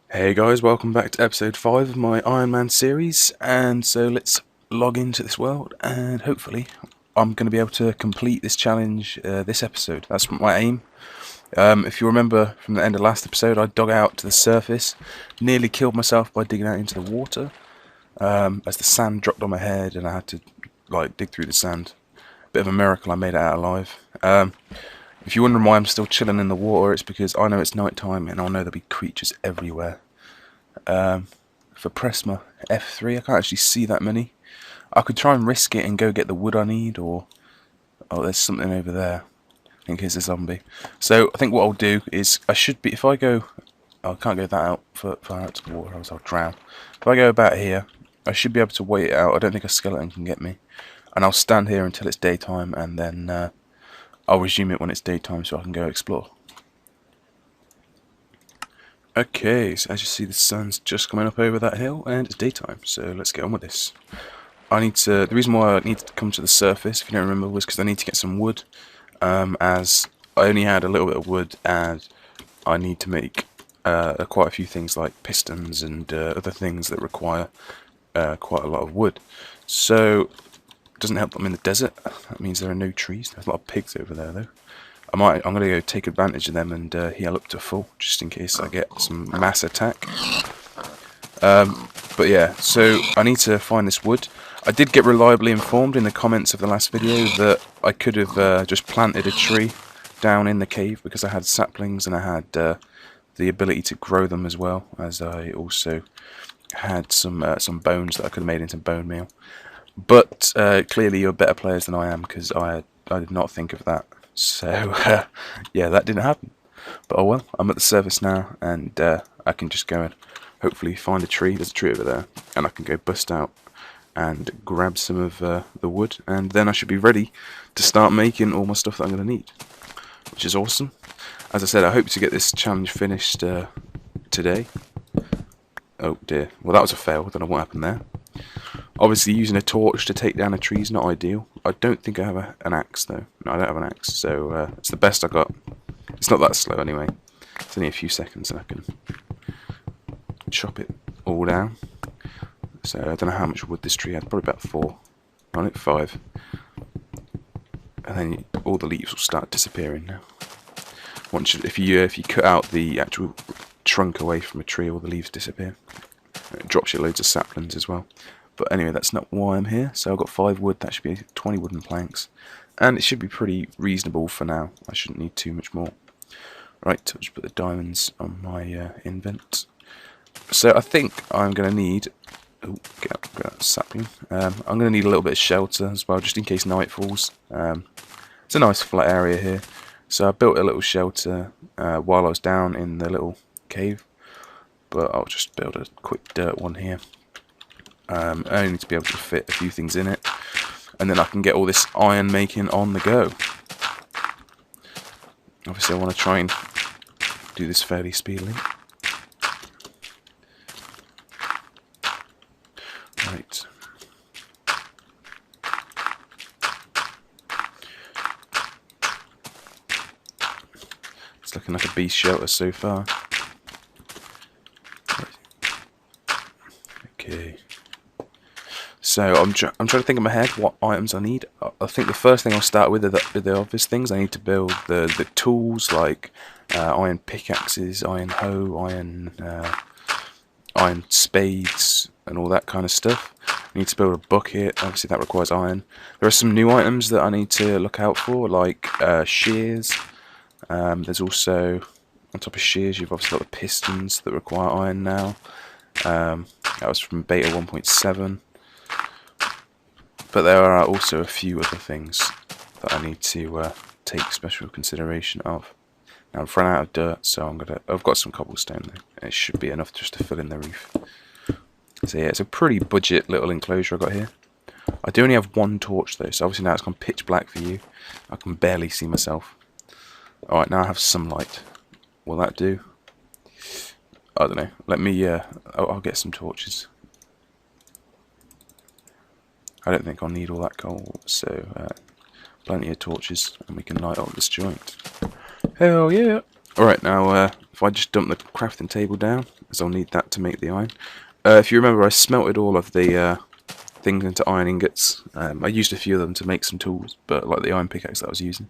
Hey guys, welcome back to episode 5 of my Iron Man series, and so let's log into this world and hopefully I'm going to be able to complete this challenge this episode. That's my aim. If you remember from the end of last episode, I dug out to the surface, nearly killed myself by digging out into the water as the sand dropped on my head and I had to dig through the sand. Bit of a miracle I made it out alive. If you're wondering why I'm still chilling in the water, it's because I know it's night time and I know there'll be creatures everywhere. If I press my F3, I can't actually see that many. I could try and risk it and go get the wood I need, or oh, there's something over there. I think it's a zombie. So I think what I'll do is I should be, if I go, oh, I can't go that out far out to the water, else I'll drown. If I go about here, I should be able to wait it out. I don't think a skeleton can get me, and I'll stand here until it's daytime, and then I'll resume it when it's daytime so I can go explore. Okay, so as you see, the sun's just coming up over that hill and it's daytime, so let's get on with this. The reason why I need to come to the surface, if you don't remember, was because I need to get some wood, as I only had a little bit of wood and I need to make quite a few things like pistons and other things that require quite a lot of wood. So, it doesn't help that I'm in the desert. That means there are no trees. There's a lot of pigs over there though. I'm going to go take advantage of them and heal up to full, just in case I get some mass attack. But yeah, so I need to find this wood. I did get reliably informed in the comments of the last video that I could have just planted a tree down in the cave because I had saplings and I had the ability to grow them as well, as I also had some bones that I could have made into bone meal. But clearly you're better players than I am, because I did not think of that. So yeah, that didn't happen. But oh well, I'm at the surface now, and I can just go and hopefully find a tree. There's a tree over there, and I can go bust out and grab some of the wood, and then I should be ready to start making all my stuff that I'm going to need, which is awesome. As I said, I hope to get this challenge finished today. Oh dear, well that was a fail. I don't know what happened there. Obviously using a torch to take down a tree is not ideal. I don't think I have an axe though. No, I don't have an axe, so it's the best I got. It's not that slow anyway. It's only a few seconds and I can chop it all down. So I don't know how much wood this tree had, probably about 4. On it 5. And then all the leaves will start disappearing now. If you cut out the actual trunk away from a tree, all the leaves disappear. It drops you loads of saplings as well. But anyway, that's not why I'm here. So I've got 5 wood, that should be 20 wooden planks. And it should be pretty reasonable for now. I shouldn't need too much more. Right, I'll just put the diamonds on my invent. So I think I'm going to need... Oh, get that sapling. I'm going to need a little bit of shelter as well, just in case night falls. It's a nice flat area here. So I built a little shelter while I was down in the little cave. But I'll just build a quick dirt one here. I only need to be able to fit a few things in it, and then I can get all this iron making on the go. Obviously I want to try and do this fairly speedily. Right. It's looking like a beast shelter so far. Okay. So I'm trying to think in my head what items I need. I think the first thing I'll start with are the obvious things. I need to build the tools like iron pickaxes, iron hoe, iron spades, and all that kind of stuff. I need to build a bucket. Obviously that requires iron. There are some new items that I need to look out for, like shears. There's also, on top of shears, you've obviously got the pistons that require iron now. That was from beta 1.7. But there are also a few other things that I need to take special consideration of. Now I've run out of dirt, so I've got some cobblestone though. It should be enough just to fill in the roof. So yeah, it's a pretty budget little enclosure I got here. I do only have 1 torch though, so obviously now it's gone pitch black for you. I can barely see myself. Alright, now I have some light. Will that do? I don't know. Let me, I'll get some torches. I don't think I'll need all that coal, so Plenty of torches, and we can light up this joint. Hell yeah! Alright, now if I just dump the crafting table down, as I'll need that to make the iron. If you remember, I smelted all of the things into iron ingots. I used a few of them to make some tools, but like the iron pickaxe that I was using.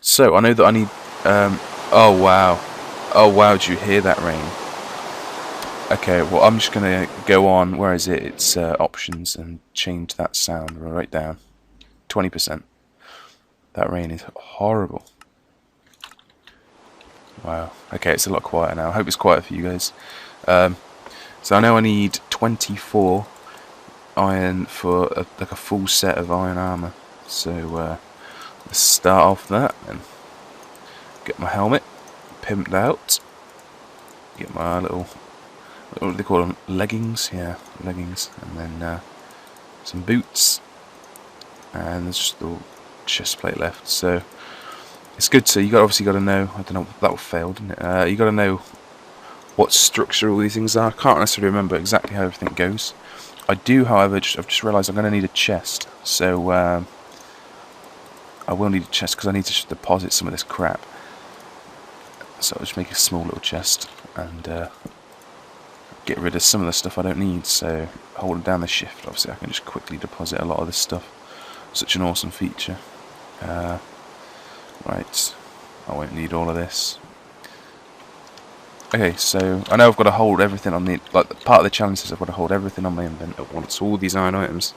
So I know that I need. Oh wow! Oh wow! Did you hear that rain? Okay, well I'm just gonna go on. Where is it? It's options and change that sound right down. 20%. That rain is horrible. Wow. Okay, it's a lot quieter now. I hope it's quiet for you guys. So I know I need 24 iron for like a full set of iron armor. So let's start off that and get my helmet pimped out. Get my little, what do they call them? Leggings? Yeah, leggings. And then some boots. And there's just a little chest plate left. So it's good to, obviously got to know, I don't know, that failed, didn't it? You got to know what structure all these things are. I can't necessarily remember exactly how everything goes. I do, however, I've just realised I'm going to need a chest. So I will need a chest because I need to deposit some of this crap. So I'll just make a small little chest and get rid of some of the stuff I don't need. So holding down the shift, obviously I can just quickly deposit a lot of this stuff. Such an awesome feature. Right, I won't need all of this. Okay, so I know I've got to hold everything on the, like, part of the challenge is I've got to hold everything on my invent at once, all these iron items.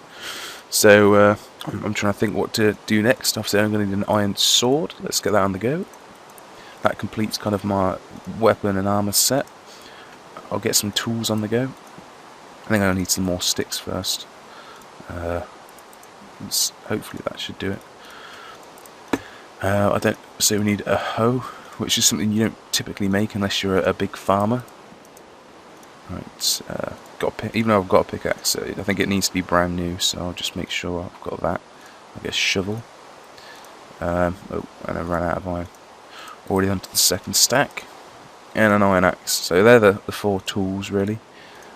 So I'm trying to think what to do next. Obviously I'm going to need an iron sword. Let's get that on the go. That completes kind of my weapon and armor set. I'll get some tools on the go. I think I'll need some more sticks first. Hopefully that should do it. So we need a hoe, which is something you don't typically make unless you're a big farmer. Right, even though I've got a pickaxe, I think it needs to be brand new, so I'll just make sure I've got that. I'll get a shovel. Oh, and I ran out of iron. Already onto the second stack. And an iron axe. So they're the 4 tools, really.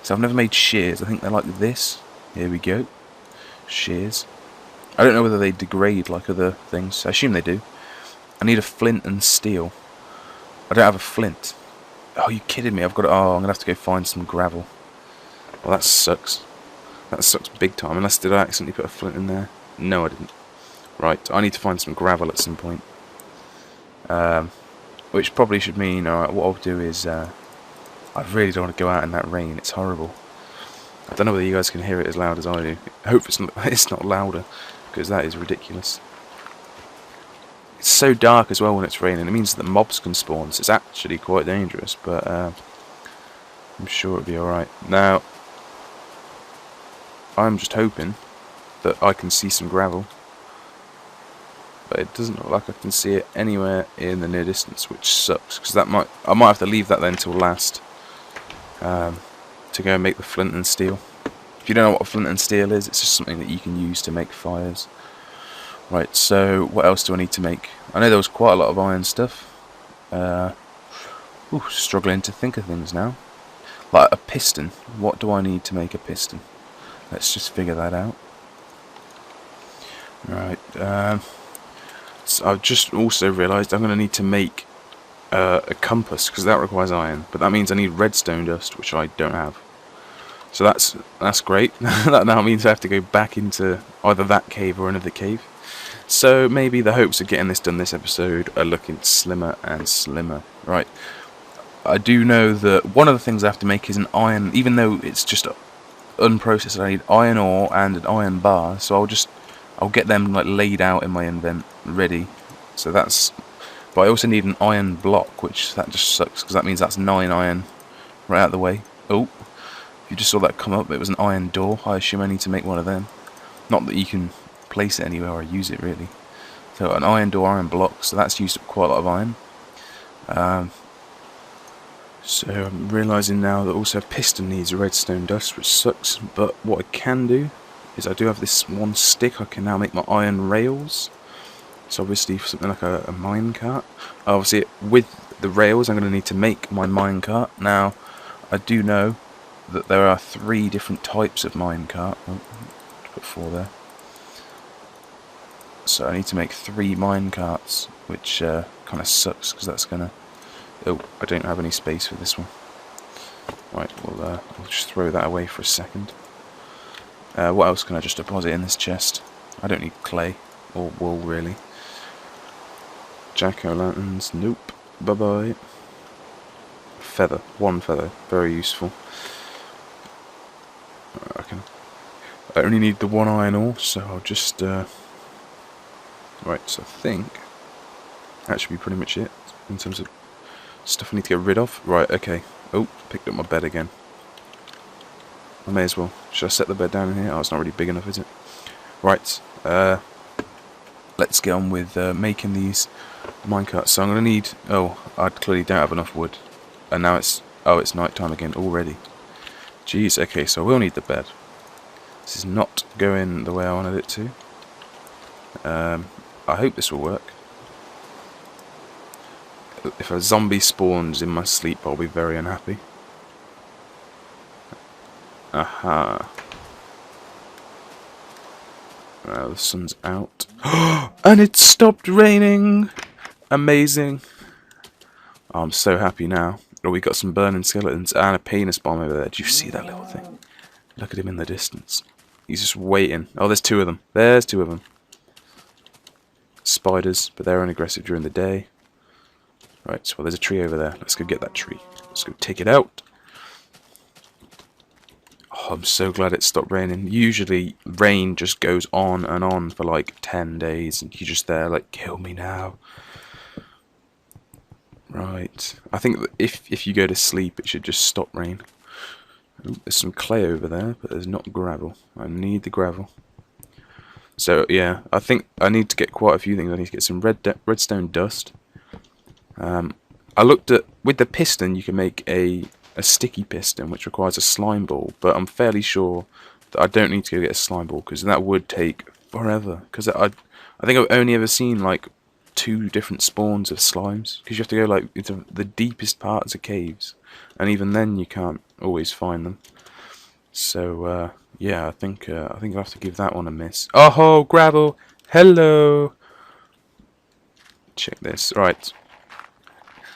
So I've never made shears. I think they're like this. Here we go. Shears. I don't know whether they degrade like other things. I assume they do. I need a flint and steel. I don't have a flint. Oh, you kidding me? I'm gonna have to go find some gravel. Well, that sucks. That sucks big time. Unless did I accidentally put a flint in there? No, I didn't. Right, I need to find some gravel at some point. Which probably should mean, alright, what I'll do is, I really don't want to go out in that rain. It's horrible. I don't know whether you guys can hear it as loud as I do. I hope it's not louder, because that is ridiculous. It's so dark as well when it's raining. It means that mobs can spawn, so it's actually quite dangerous, but I'm sure it'll be alright. Now, I'm just hoping that I can see some gravel, but it doesn't look like I can see it anywhere in the near distance, which sucks, because I might have to leave that then till last, to go and make the flint and steel. If you don't know what a flint and steel is, it's just something that you can use to make fires. Right, so what else do I need to make? I know there was quite a lot of iron stuff. Struggling to think of things now. Like a piston. What do I need to make a piston? Let's just figure that out. Right, so I've just also realised I'm going to need to make a compass, because that requires iron. But that means I need redstone dust, which I don't have. So that's great. That now means I have to go back into either that cave or another cave. So maybe the hopes of getting this done this episode are looking slimmer and slimmer. Right. I do know that one of the things I have to make is an iron, even though it's just unprocessed, I need iron ore and an iron bar. So I'll get them like laid out in my invent, ready. So that's, but I also need an iron block, which that just sucks, because that means that's 9 iron right out of the way. Oh, you just saw that come up, it was an iron door. I assume I need to make one of them. Not that you can place it anywhere or use it really. So an iron door, iron block, so that's used up quite a lot of iron. So I'm realising now that also a piston needs redstone dust, which sucks, but what I can do is I do have this one stick. I can now make my iron rails. So obviously for something like a mine cart. Obviously with the rails I'm going to need to make my mine cart. Now I do know that there are 3 different types of mine cart. Oh, put 4 there. So I need to make 3 minecarts, which kind of sucks because that's gonna. Oh, I don't have any space for this one. Right, we'll just throw that away for a second. What else can I just deposit in this chest? I don't need clay or wool really. Jack-o'-lanterns, nope. Bye bye. Feather, 1 feather, very useful. I only need the 1 iron ore, so I'll just. Right, so I think that should be pretty much it in terms of stuff I need to get rid of. Right, okay. Oh, picked up my bed again. I may as well. Should I set the bed down in here? Oh, it's not really big enough, is it? Right, let's get on with making these minecarts. So I'm going to need... Oh, I clearly don't have enough wood. And now it's... Oh, it's night time again already. Jeez, okay, so I will need the bed. This is not going the way I wanted it to. I hope this will work. If a zombie spawns in my sleep, I'll be very unhappy. Aha. The sun's out. And it stopped raining! Amazing. Oh, I'm so happy now. Oh, we got some burning skeletons and a penis bomb over there. Do you see that little thing? Look at him in the distance. He's just waiting. Oh, there's 2 of them. There's 2 of them. Spiders, but they're only aggressive during the day. Right, well, there's a tree over there. Let's go get that tree. Let's go take it out. Oh, I'm so glad it stopped raining. Usually, rain just goes on and on for like 10 days, and you're just there like, kill me now. Right. I think that if you go to sleep, it should just stop rain. Ooh, there's some clay over there, but there's not gravel. I need the gravel. So, yeah, I think I need to get quite a few things. I need to get some redstone dust. I looked at... With the piston, you can make a sticky piston, which requires a slime ball. But I'm fairly sure that I don't need to go get a slime ball, because that would take forever. Because I think I've only ever seen, like, 2 different spawns of slimes. Because you have to go, like, into the deepest parts of caves. And even then, you can't always find them. So, yeah, I think I'll have to give that one a miss. Oh, gravel! Hello! Check this. Right.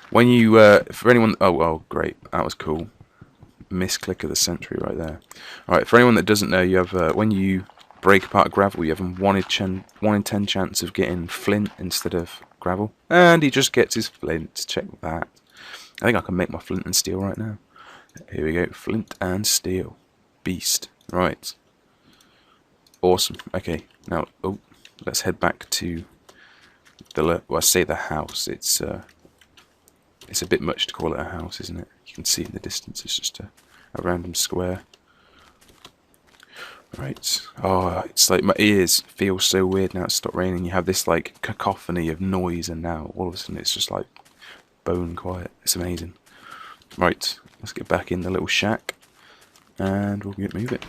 When you, for anyone... Oh, great. That was cool. Misclick of the century right there. Alright, for anyone that doesn't know, you have, when you break apart gravel, you have a 1 in 10 chance of getting flint instead of gravel. And he just gets his flint. Check that. I think I can make my flint and steel right now. Here we go. Flint and steel. Beast. Right. Awesome. Okay. Now, let's head back to the... Well, I say the house. It's a bit much to call it a house, isn't it? You can see in the distance it's just a random square. Right. Oh, it's like my ears feel so weird now it's stopped raining. You have this like cacophony of noise, and now all of a sudden it's just like bone quiet. It's amazing. Right. Let's get back in the little shack and we'll get moving.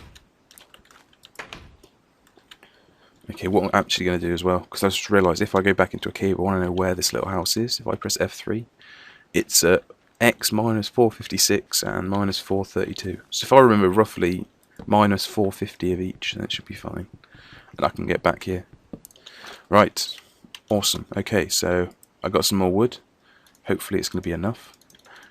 Okay, what I'm actually going to do as well, because I just realised if I go back into a cave, I want to know where this little house is. If I press F3, it's at X minus 456 and minus 432. So if I remember roughly minus 450 of each, then it should be fine. And I can get back here. Right, awesome. Okay, so I got some more wood. Hopefully it's going to be enough,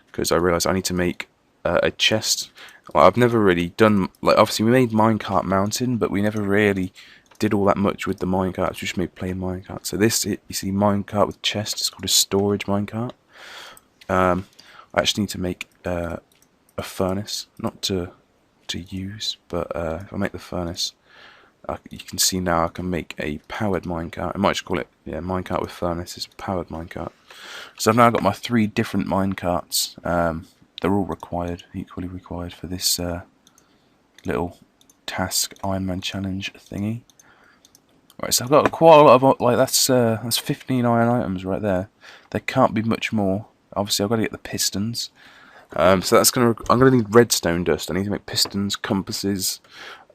because I realised I need to make a chest. Well, I've never really done, like, obviously we made Minecart Mountain, but we never really did all that much with the minecarts. We just made plain minecart. So this, you see, minecart with chest, it's called a storage minecart. I actually need to make a furnace, not to use, but if I make the furnace, you can see now I can make a powered minecart. I might just call it, yeah, minecart with furnace is powered minecart. So I've now got my 3 different minecarts. They're all required, equally required for this little task Iron Man challenge thingy. Right, so I've got quite a lot of, like, that's 15 iron items right there. There can't be much more. Obviously I've got to get the pistons. So that's I'm gonna need redstone dust. I need to make pistons, compasses,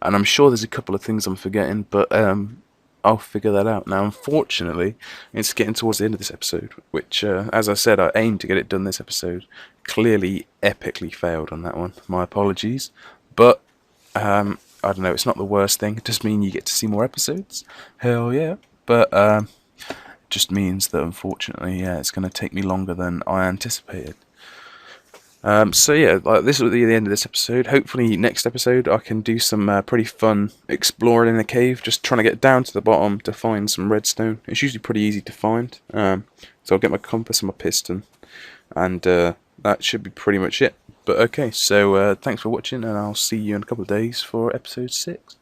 and I'm sure there's a couple of things I'm forgetting, but I'll figure that out. Now, unfortunately, it's getting towards the end of this episode, which, as I said, I aimed to get it done this episode. Clearly, epically failed on that one. My apologies, but I don't know. It's not the worst thing. It does mean you get to see more episodes. Hell yeah! but just means that unfortunately, yeah, it's going to take me longer than I anticipated. So yeah, like, this will be the end of this episode. Hopefully next episode I can do some pretty fun exploring in the cave, just trying to get down to the bottom to find some redstone. It's usually pretty easy to find, so I'll get my compass and my piston, and that should be pretty much it. But okay, so thanks for watching, and I'll see you in a couple of days for episode 6.